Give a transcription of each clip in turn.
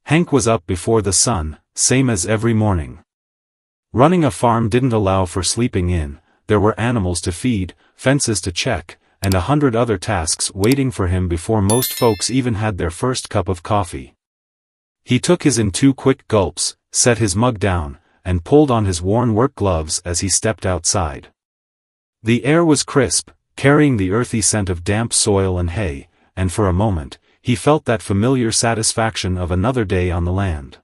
Hank was up before the sun, same as every morning. Running a farm didn't allow for sleeping in. There were animals to feed, fences to check, and 100 other tasks waiting for him before most folks even had their first cup of coffee. He took his in 2 quick gulps, set his mug down, and pulled on his worn work gloves as he stepped outside. The air was crisp, carrying the earthy scent of damp soil and hay, and for a moment, he felt that familiar satisfaction of another day on the land.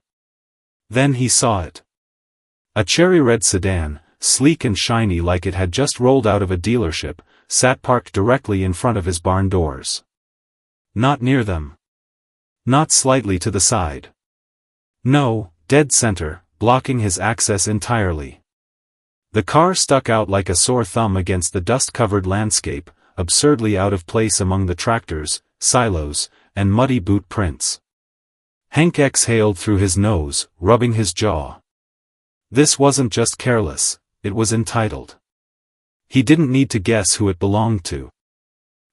Then he saw it. A cherry-red sedan, sleek and shiny like it had just rolled out of a dealership, sat parked directly in front of his barn doors. Not near them. Not slightly to the side. No, dead center, blocking his access entirely. The car stuck out like a sore thumb against the dust-covered landscape, absurdly out of place among the tractors, silos, and muddy boot prints. Hank exhaled through his nose, rubbing his jaw. This wasn't just careless, it was entitled. He didn't need to guess who it belonged to.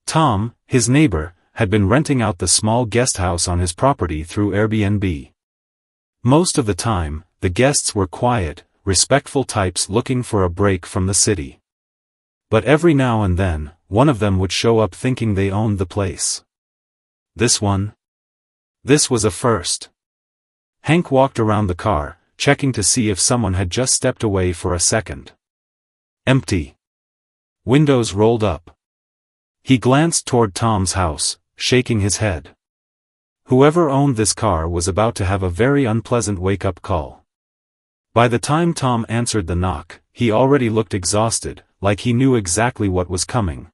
Tom, his neighbor, had been renting out the small guest house on his property through Airbnb. Most of the time, the guests were quiet, respectful types looking for a break from the city. But every now and then, one of them would show up thinking they owned the place. This one? This was a first. Hank walked around the car, checking to see if someone had just stepped away for a second. Empty. Windows rolled up. He glanced toward Tom's house, shaking his head. Whoever owned this car was about to have a very unpleasant wake-up call. By the time Tom answered the knock, he already looked exhausted, like he knew exactly what was coming.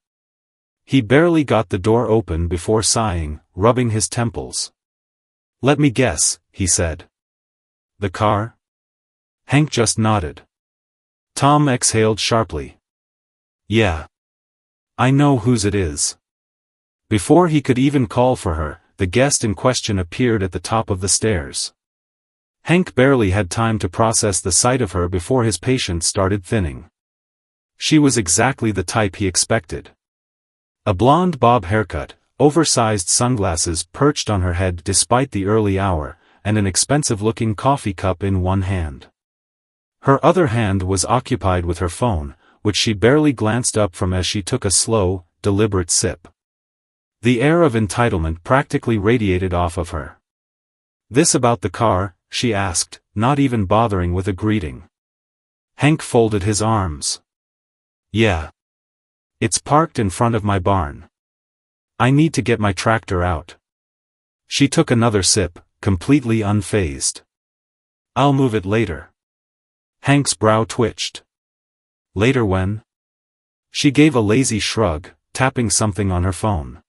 He barely got the door open before sighing, rubbing his temples. "Let me guess," he said. "The car?" Hank just nodded. Tom exhaled sharply. "Yeah. I know whose it is." Before he could even call for her, the guest in question appeared at the top of the stairs. Hank barely had time to process the sight of her before his patience started thinning. She was exactly the type he expected. A blonde bob haircut, oversized sunglasses perched on her head despite the early hour, and an expensive-looking coffee cup in one hand. Her other hand was occupied with her phone, which she barely glanced up from as she took a slow, deliberate sip. The air of entitlement practically radiated off of her. "This about the car?" she asked, not even bothering with a greeting. Hank folded his arms. "Yeah. It's parked in front of my barn. I need to get my tractor out." She took another sip, completely unfazed. "I'll move it later." Hank's brow twitched. "Later when?" She gave a lazy shrug, tapping something on her phone.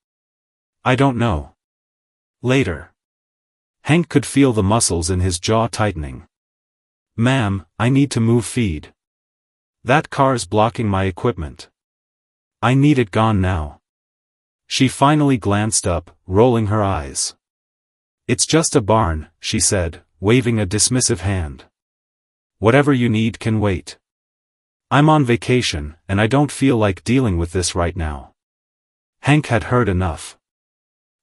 "I don't know." "Later." Hank could feel the muscles in his jaw tightening. "Ma'am, I need to move feed. That car's blocking my equipment. I need it gone now." She finally glanced up, rolling her eyes. "It's just a barn," she said, waving a dismissive hand. "Whatever you need can wait. I'm on vacation, and I don't feel like dealing with this right now." Hank had heard enough.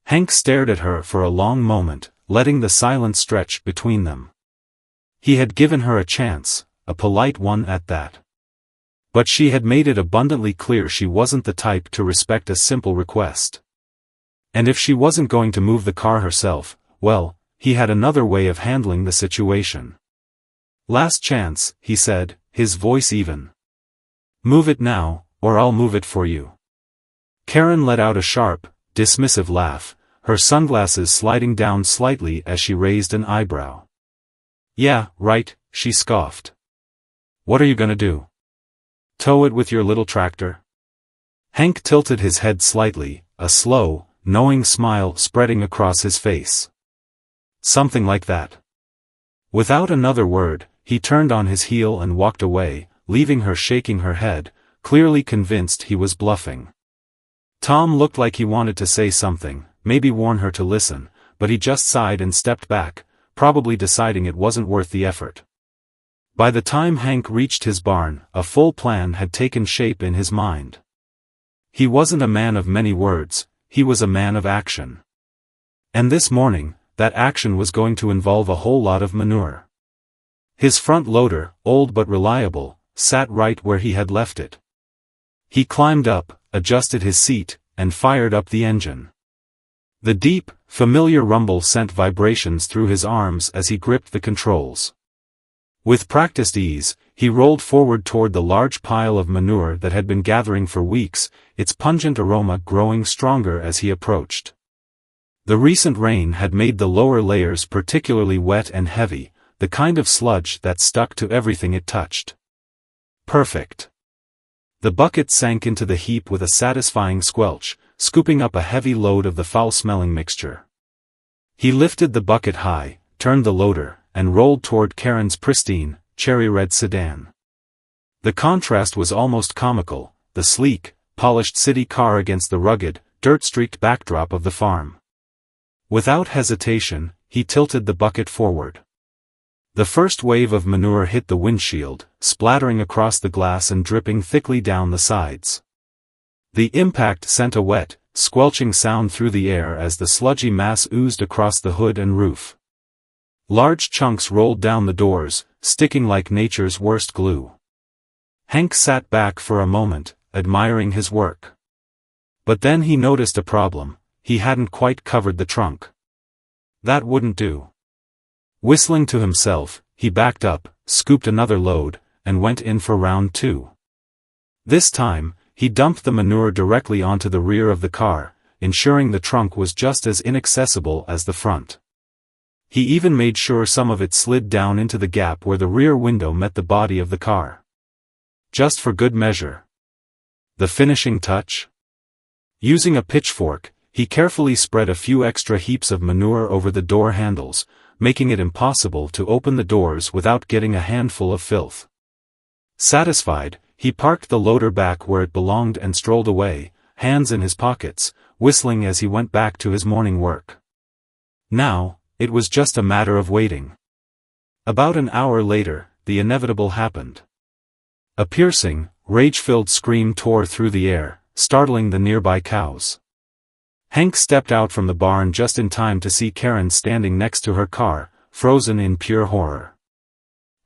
Hank stared at her for a long moment, letting the silence stretch between them. He had given her a chance, a polite one at that. But she had made it abundantly clear she wasn't the type to respect a simple request. And if she wasn't going to move the car herself, well, he had another way of handling the situation. "Last chance," he said, his voice even. "Move it now, or I'll move it for you." Karen let out a sharp, dismissive laugh, her sunglasses sliding down slightly as she raised an eyebrow. "Yeah, right," she scoffed. "What are you gonna do? Tow it with your little tractor?" Hank tilted his head slightly, a slow, knowing smile spreading across his face. "Something like that." Without another word, he turned on his heel and walked away, leaving her shaking her head, clearly convinced he was bluffing. Tom looked like he wanted to say something, maybe warn her to listen, but he just sighed and stepped back, probably deciding it wasn't worth the effort. By the time Hank reached his barn, a full plan had taken shape in his mind. He wasn't a man of many words, he was a man of action. And this morning, that action was going to involve a whole lot of manure. His front loader, old but reliable, sat right where he had left it. He climbed up, adjusted his seat, and fired up the engine. The deep, familiar rumble sent vibrations through his arms as he gripped the controls. With practiced ease, he rolled forward toward the large pile of manure that had been gathering for weeks, its pungent aroma growing stronger as he approached. The recent rain had made the lower layers particularly wet and heavy, the kind of sludge that stuck to everything it touched. Perfect. The bucket sank into the heap with a satisfying squelch, scooping up a heavy load of the foul-smelling mixture. He lifted the bucket high, turned the loader, and rolled toward Karen's pristine, cherry-red sedan. The contrast was almost comical, the sleek, polished city car against the rugged, dirt-streaked backdrop of the farm. Without hesitation, he tilted the bucket forward. The first wave of manure hit the windshield, splattering across the glass and dripping thickly down the sides. The impact sent a wet, squelching sound through the air as the sludgy mass oozed across the hood and roof. Large chunks rolled down the doors, sticking like nature's worst glue. Hank sat back for a moment, admiring his work. But then he noticed a problem: he hadn't quite covered the trunk. That wouldn't do. Whistling to himself, he backed up, scooped another load, and went in for round 2. This time, he dumped the manure directly onto the rear of the car, ensuring the trunk was just as inaccessible as the front. He even made sure some of it slid down into the gap where the rear window met the body of the car. Just for good measure. The finishing touch? Using a pitchfork, he carefully spread a few extra heaps of manure over the door handles, making it impossible to open the doors without getting a handful of filth. Satisfied, he parked the loader back where it belonged and strolled away, hands in his pockets, whistling as he went back to his morning work. Now, it was just a matter of waiting. About an hour later, the inevitable happened. A piercing, rage-filled scream tore through the air, startling the nearby cows. Hank stepped out from the barn just in time to see Karen standing next to her car, frozen in pure horror.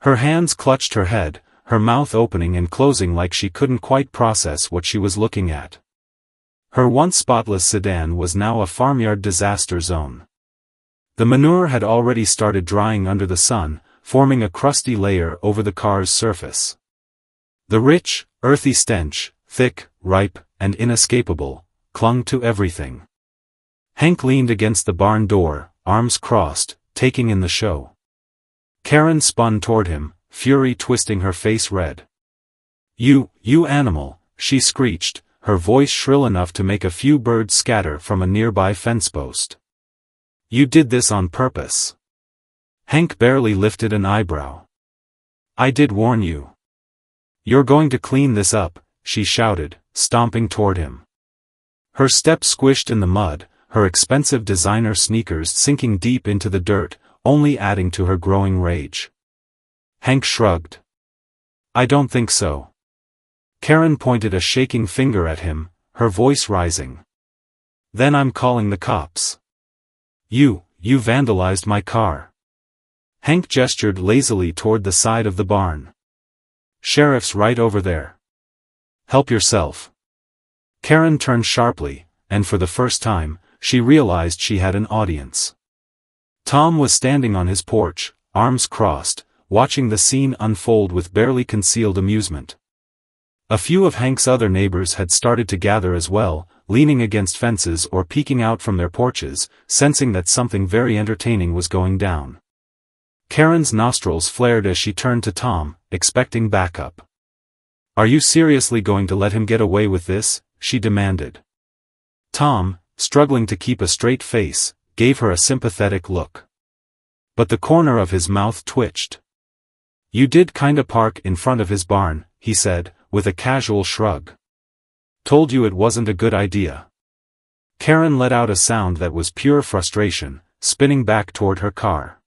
Her hands clutched her head, her mouth opening and closing like she couldn't quite process what she was looking at. Her once spotless sedan was now a farmyard disaster zone. The manure had already started drying under the sun, forming a crusty layer over the car's surface. The rich, earthy stench, thick, ripe, and inescapable, clung to everything. Hank leaned against the barn door, arms crossed, taking in the show. Karen spun toward him, fury twisting her face red. You animal," she screeched, her voice shrill enough to make a few birds scatter from a nearby fence post. "You did this on purpose." Hank barely lifted an eyebrow. "I did warn you. You're going to clean this up," she shouted, stomping toward him. Her step squished in the mud, her expensive designer sneakers sinking deep into the dirt, only adding to her growing rage. Hank shrugged. "I don't think so." Karen pointed a shaking finger at him, her voice rising. "Then I'm calling the cops. You vandalized my car." Hank gestured lazily toward the side of the barn. "Sheriff's right over there. Help yourself." Karen turned sharply, and for the first time, she realized she had an audience. Tom was standing on his porch, arms crossed, watching the scene unfold with barely concealed amusement. A few of Hank's other neighbors had started to gather as well, leaning against fences or peeking out from their porches, sensing that something very entertaining was going down. Karen's nostrils flared as she turned to Tom, expecting backup. "Are you seriously going to let him get away with this?" she demanded. Tom, struggling to keep a straight face, gave her a sympathetic look. But the corner of his mouth twitched. "You did kinda park in front of his barn," he said, with a casual shrug. "Told you it wasn't a good idea." Karen let out a sound that was pure frustration, spinning back toward her car.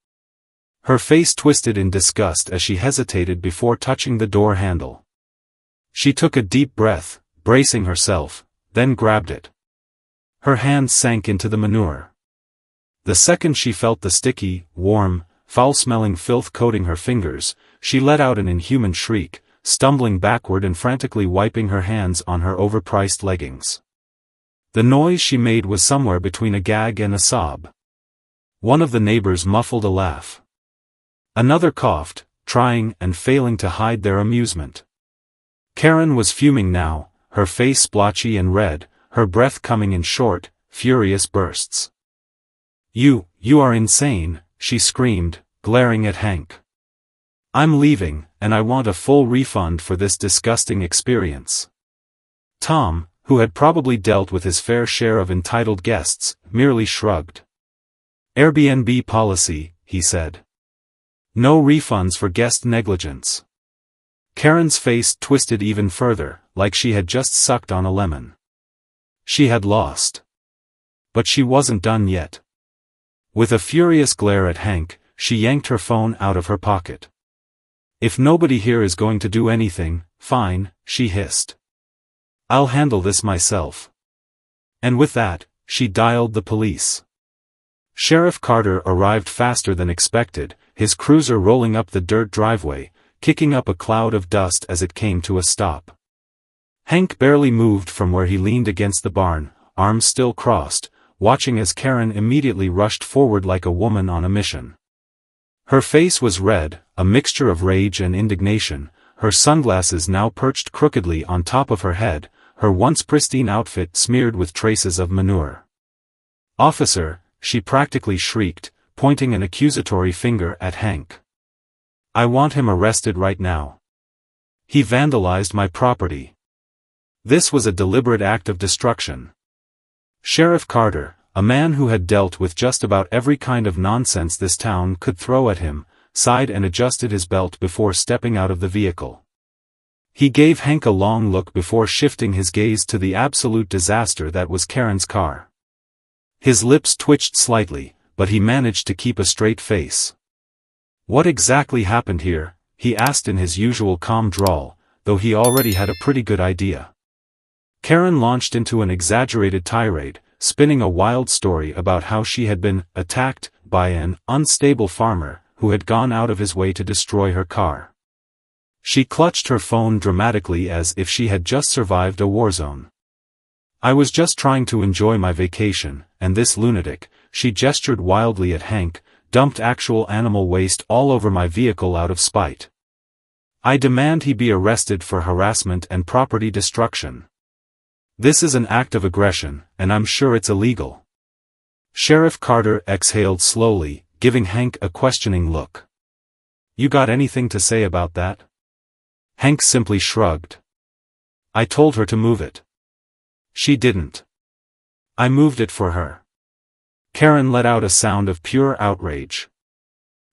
Her face twisted in disgust as she hesitated before touching the door handle. She took a deep breath, bracing herself, then grabbed it. Her hands sank into the manure. The second she felt the sticky, warm, foul-smelling filth coating her fingers, she let out an inhuman shriek, stumbling backward and frantically wiping her hands on her overpriced leggings. The noise she made was somewhere between a gag and a sob. One of the neighbors muffled a laugh. Another coughed, trying and failing to hide their amusement. Karen was fuming now, her face splotchy and red, her breath coming in short, furious bursts. You are insane," she screamed, glaring at Hank. "I'm leaving, and I want a full refund for this disgusting experience." Tom, who had probably dealt with his fair share of entitled guests, merely shrugged. "Airbnb policy," he said. "No refunds for guest negligence." Karen's face twisted even further, like she had just sucked on a lemon. She had lost. But she wasn't done yet. With a furious glare at Hank, she yanked her phone out of her pocket. "If nobody here is going to do anything, fine," she hissed. "I'll handle this myself." And with that, she dialed the police. Sheriff Carter arrived faster than expected, his cruiser rolling up the dirt driveway, kicking up a cloud of dust as it came to a stop. Hank barely moved from where he leaned against the barn, arms still crossed, watching as Karen immediately rushed forward like a woman on a mission. Her face was red, a mixture of rage and indignation, her sunglasses now perched crookedly on top of her head, her once pristine outfit smeared with traces of manure. "Officer," she practically shrieked, pointing an accusatory finger at Hank. "I want him arrested right now. He vandalized my property. This was a deliberate act of destruction." Sheriff Carter, a man who had dealt with just about every kind of nonsense this town could throw at him, sighed and adjusted his belt before stepping out of the vehicle. He gave Hank a long look before shifting his gaze to the absolute disaster that was Karen's car. His lips twitched slightly, but he managed to keep a straight face. "What exactly happened here?" he asked in his usual calm drawl, though he already had a pretty good idea. Karen launched into an exaggerated tirade, spinning a wild story about how she had been attacked by an unstable farmer who had gone out of his way to destroy her car. She clutched her phone dramatically as if she had just survived a war zone. "I was just trying to enjoy my vacation, and this lunatic," she gestured wildly at Hank, "dumped actual animal waste all over my vehicle out of spite. I demand he be arrested for harassment and property destruction. This is an act of aggression, and I'm sure it's illegal." Sheriff Carter exhaled slowly, giving Hank a questioning look. "You got anything to say about that?" Hank simply shrugged. "I told her to move it. She didn't. I moved it for her." Karen let out a sound of pure outrage.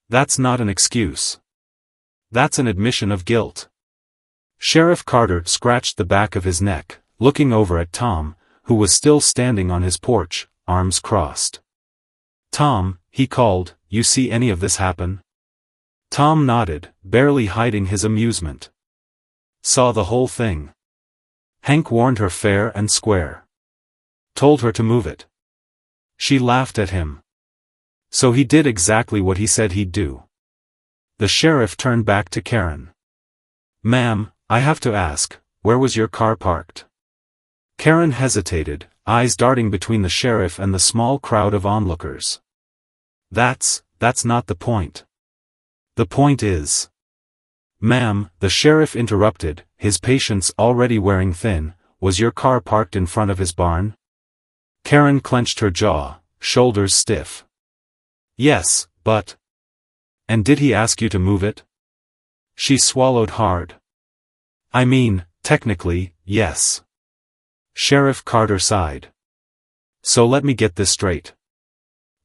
"That's not an excuse. That's an admission of guilt." Sheriff Carter scratched the back of his neck, looking over at Tom, who was still standing on his porch, arms crossed. "Tom," he called, "you see any of this happen?" Tom nodded, barely hiding his amusement. "Saw the whole thing. Hank warned her fair and square. Told her to move it." She laughed at him. "So he did exactly what he said he'd do." The sheriff turned back to Karen. "Ma'am, I have to ask, where was your car parked?" Karen hesitated, eyes darting between the sheriff and the small crowd of onlookers. That's not the point. The point is..." "Ma'am," the sheriff interrupted, his patience already wearing thin, "was your car parked in front of his barn?" Karen clenched her jaw, shoulders stiff. "Yes, but..." "And did he ask you to move it?" She swallowed hard. "I mean, technically, yes." Sheriff Carter sighed. "So let me get this straight.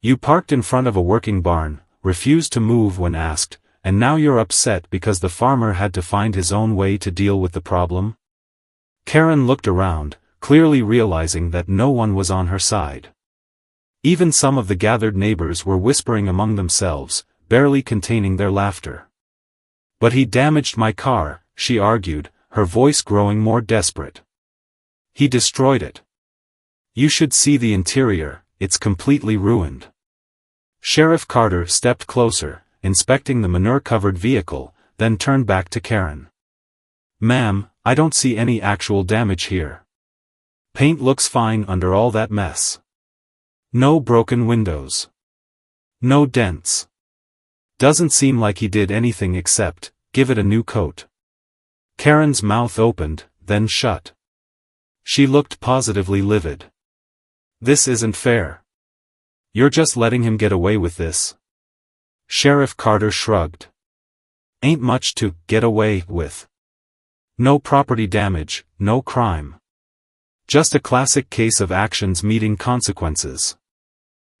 You parked in front of a working barn, refused to move when asked, and now you're upset because the farmer had to find his own way to deal with the problem?" Karen looked around, clearly realizing that no one was on her side. Even some of the gathered neighbors were whispering among themselves, barely containing their laughter. "But he damaged my car," she argued, her voice growing more desperate. "He destroyed it. You should see the interior, it's completely ruined." Sheriff Carter stepped closer, inspecting the manure-covered vehicle, then turned back to Karen. "Ma'am, I don't see any actual damage here. Paint looks fine under all that mess. No broken windows. No dents. Doesn't seem like he did anything except give it a new coat." Karen's mouth opened, then shut. She looked positively livid. "This isn't fair. You're just letting him get away with this." Sheriff Carter shrugged. "Ain't much to get away with. No property damage, no crime. Just a classic case of actions meeting consequences."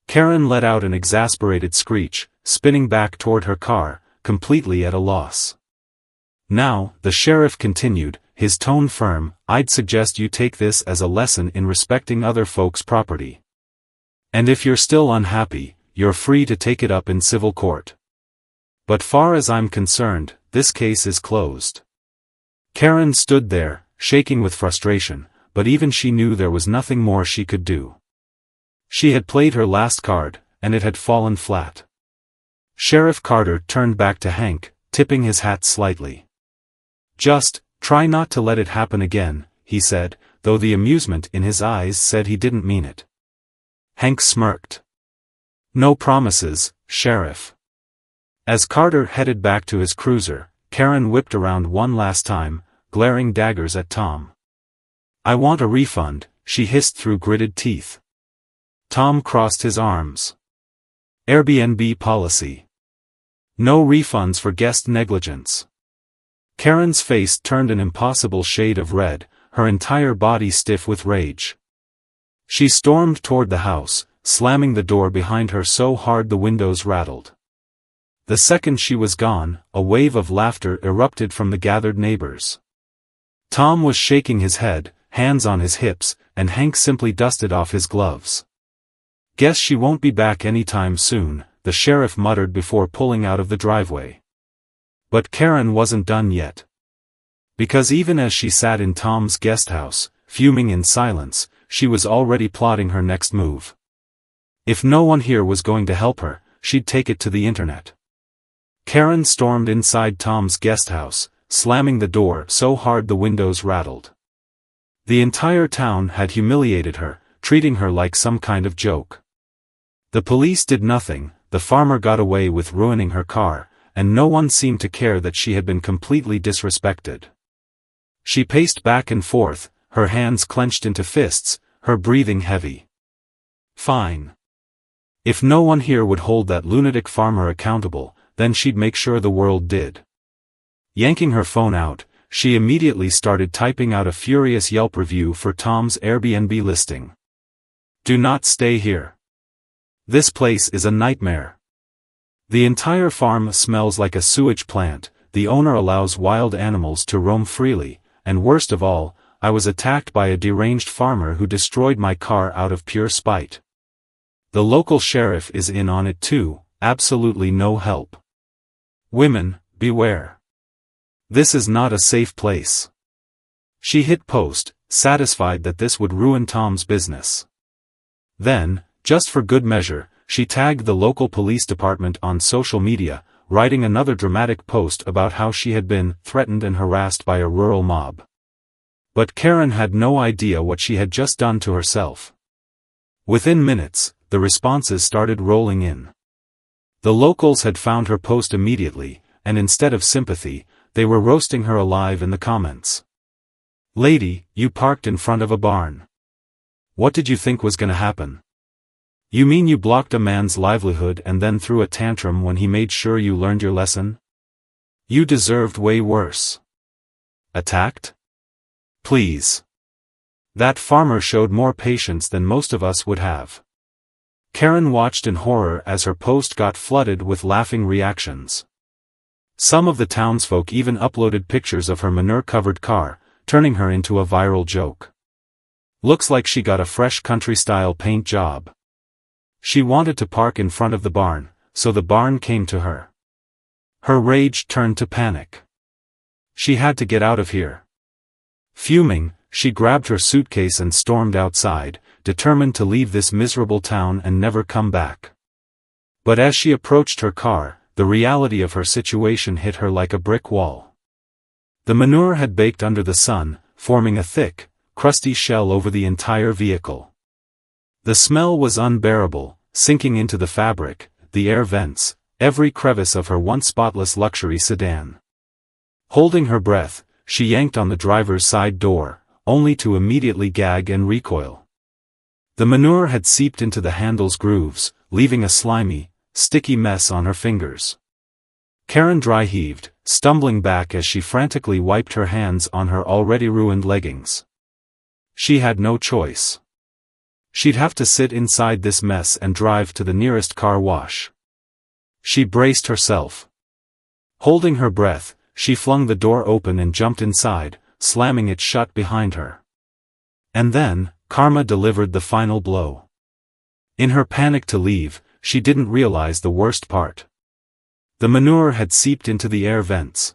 Karen let out an exasperated screech, spinning back toward her car, completely at a loss. "Now," the sheriff continued, his tone firm, "I'd suggest you take this as a lesson in respecting other folks' property. And if you're still unhappy, you're free to take it up in civil court. But far as I'm concerned, this case is closed." Karen stood there, shaking with frustration, but even she knew there was nothing more she could do. She had played her last card, and it had fallen flat. Sheriff Carter turned back to Hank, tipping his hat slightly. "Just try not to let it happen again," he said, though the amusement in his eyes said he didn't mean it. Hank smirked. "No promises, Sheriff." As Carter headed back to his cruiser, Karen whipped around one last time, glaring daggers at Tom. "I want a refund," she hissed through gritted teeth. Tom crossed his arms. "Airbnb policy. No refunds for guest negligence." Karen's face turned an impossible shade of red, her entire body stiff with rage. She stormed toward the house, slamming the door behind her so hard the windows rattled. The second she was gone, a wave of laughter erupted from the gathered neighbors. Tom was shaking his head, hands on his hips, and Hank simply dusted off his gloves. "Guess she won't be back anytime soon," the sheriff muttered before pulling out of the driveway. But Karen wasn't done yet. Because even as she sat in Tom's guest house, fuming in silence, she was already plotting her next move. If no one here was going to help her, she'd take it to the internet. Karen stormed inside Tom's guest house, slamming the door so hard the windows rattled. The entire town had humiliated her, treating her like some kind of joke. The police did nothing, the farmer got away with ruining her car, and no one seemed to care that she had been completely disrespected. She paced back and forth, her hands clenched into fists, her breathing heavy. Fine. If no one here would hold that lunatic farmer accountable, then she'd make sure the world did. Yanking her phone out, she immediately started typing out a furious Yelp review for Tom's Airbnb listing. "Do not stay here. This place is a nightmare. The entire farm smells like a sewage plant, the owner allows wild animals to roam freely, and worst of all, I was attacked by a deranged farmer who destroyed my car out of pure spite. The local sheriff is in on it too, absolutely no help. Women, beware. This is not a safe place." She hit post, satisfied that this would ruin Tom's business. Then, just for good measure, she tagged the local police department on social media, writing another dramatic post about how she had been threatened and harassed by a rural mob. But Karen had no idea what she had just done to herself. Within minutes, the responses started rolling in. The locals had found her post immediately, and instead of sympathy, they were roasting her alive in the comments. "Lady, you parked in front of a barn. What did you think was gonna happen? You mean you blocked a man's livelihood and then threw a tantrum when he made sure you learned your lesson? You deserved way worse. Attacked? Please." That farmer showed more patience than most of us would have. Karen watched in horror as her post got flooded with laughing reactions. Some of the townsfolk even uploaded pictures of her manure-covered car, turning her into a viral joke. "Looks like she got a fresh country-style paint job." She wanted to park in front of the barn, so the barn came to her. Her rage turned to panic. She had to get out of here. Fuming, she grabbed her suitcase and stormed outside, determined to leave this miserable town and never come back. But as she approached her car, the reality of her situation hit her like a brick wall. The manure had baked under the sun, forming a thick, crusty shell over the entire vehicle. The smell was unbearable, sinking into the fabric, the air vents, every crevice of her once spotless luxury sedan. Holding her breath, she yanked on the driver's side door, only to immediately gag and recoil. The manure had seeped into the handle's grooves, leaving a slimy, sticky mess on her fingers. Karen dry-heaved, stumbling back as she frantically wiped her hands on her already ruined leggings. She had no choice. She'd have to sit inside this mess and drive to the nearest car wash. She braced herself. Holding her breath, she flung the door open and jumped inside, slamming it shut behind her. And then, karma delivered the final blow. In her panic to leave, she didn't realize the worst part. The manure had seeped into the air vents.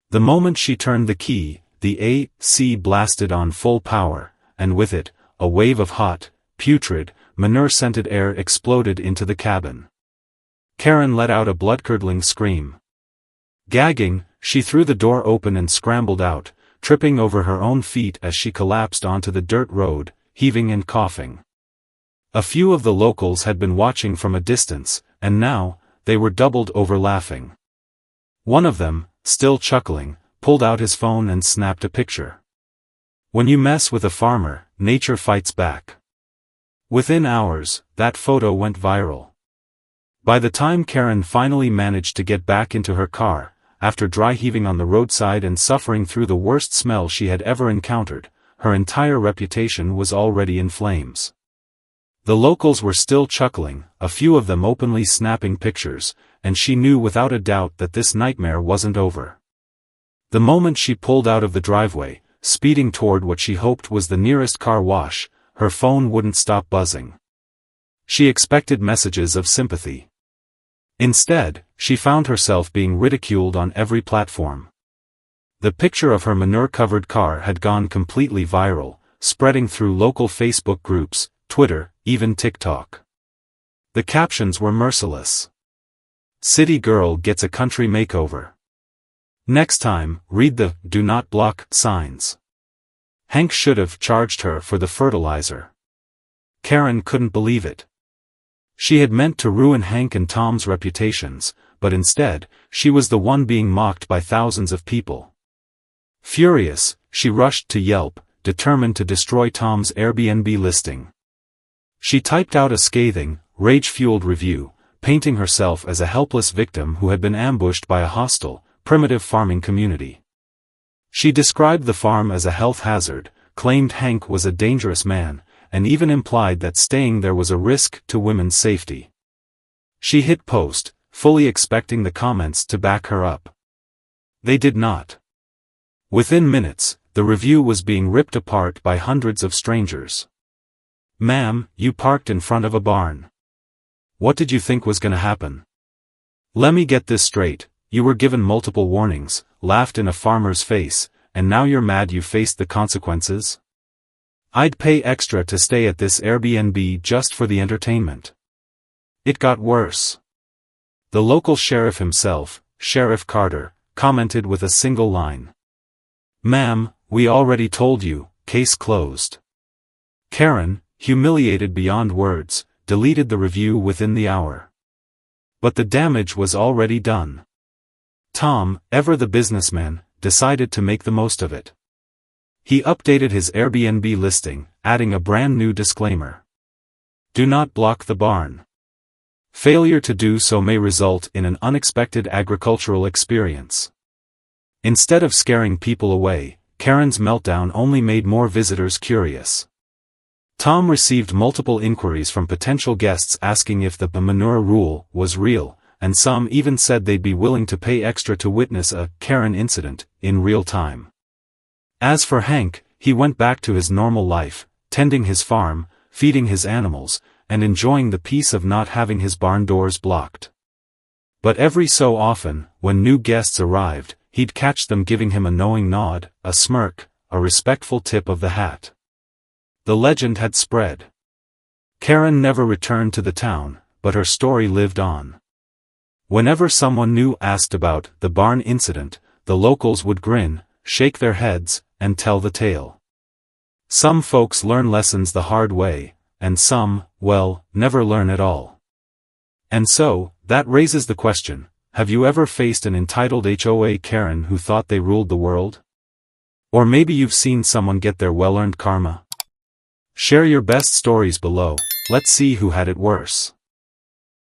The moment she turned the key, the AC blasted on full power, and with it, a wave of hot, putrid, manure-scented air exploded into the cabin. Karen let out a blood-curdling scream. Gagging, she threw the door open and scrambled out, tripping over her own feet as she collapsed onto the dirt road, heaving and coughing. A few of the locals had been watching from a distance, and now, they were doubled over laughing. One of them, still chuckling, pulled out his phone and snapped a picture. When you mess with a farmer, nature fights back. Within hours, that photo went viral. By the time Karen finally managed to get back into her car, after dry-heaving on the roadside and suffering through the worst smell she had ever encountered, her entire reputation was already in flames. The locals were still chuckling, a few of them openly snapping pictures, and she knew without a doubt that this nightmare wasn't over. The moment she pulled out of the driveway, speeding toward what she hoped was the nearest car wash, her phone wouldn't stop buzzing. She expected messages of sympathy. Instead, she found herself being ridiculed on every platform. The picture of her manure-covered car had gone completely viral, spreading through local Facebook groups, Twitter, even TikTok. The captions were merciless. City girl gets a country makeover. Next time, read the "Do Not Block" signs. Hank should have charged her for the fertilizer. Karen couldn't believe it. She had meant to ruin Hank and Tom's reputations, but instead, she was the one being mocked by thousands of people. Furious, she rushed to Yelp, determined to destroy Tom's Airbnb listing. She typed out a scathing, rage-fueled review, painting herself as a helpless victim who had been ambushed by a hostile, primitive farming community. She described the farm as a health hazard, claimed Hank was a dangerous man, and even implied that staying there was a risk to women's safety. She hit post, fully expecting the comments to back her up. They did not. Within minutes, the review was being ripped apart by hundreds of strangers. "Ma'am, you parked in front of a barn. What did you think was gonna happen? Lemme get this straight, you were given multiple warnings, laughed in a farmer's face, and now you're mad you faced the consequences? I'd pay extra to stay at this Airbnb just for the entertainment." It got worse. The local sheriff himself, Sheriff Carter, commented with a single line. "Ma'am, we already told you, case closed." Karen, humiliated beyond words, deleted the review within the hour. But the damage was already done. Tom, ever the businessman, decided to make the most of it. He updated his Airbnb listing, adding a brand new disclaimer. "Do not block the barn. Failure to do so may result in an unexpected agricultural experience." Instead of scaring people away, Karen's meltdown only made more visitors curious. Tom received multiple inquiries from potential guests asking if the manure rule was real, and some even said they'd be willing to pay extra to witness a Karen incident in real time. As for Hank, he went back to his normal life, tending his farm, feeding his animals, and enjoying the peace of not having his barn doors blocked. But every so often, when new guests arrived, he'd catch them giving him a knowing nod, a smirk, a respectful tip of the hat. The legend had spread. Karen never returned to the town, but her story lived on. Whenever someone new asked about the barn incident, the locals would grin, shake their heads, and tell the tale. Some folks learn lessons the hard way, and some, well, never learn at all. And so, that raises the question, have you ever faced an entitled HOA Karen who thought they ruled the world? Or maybe you've seen someone get their well-earned karma? Share your best stories below, let's see who had it worse.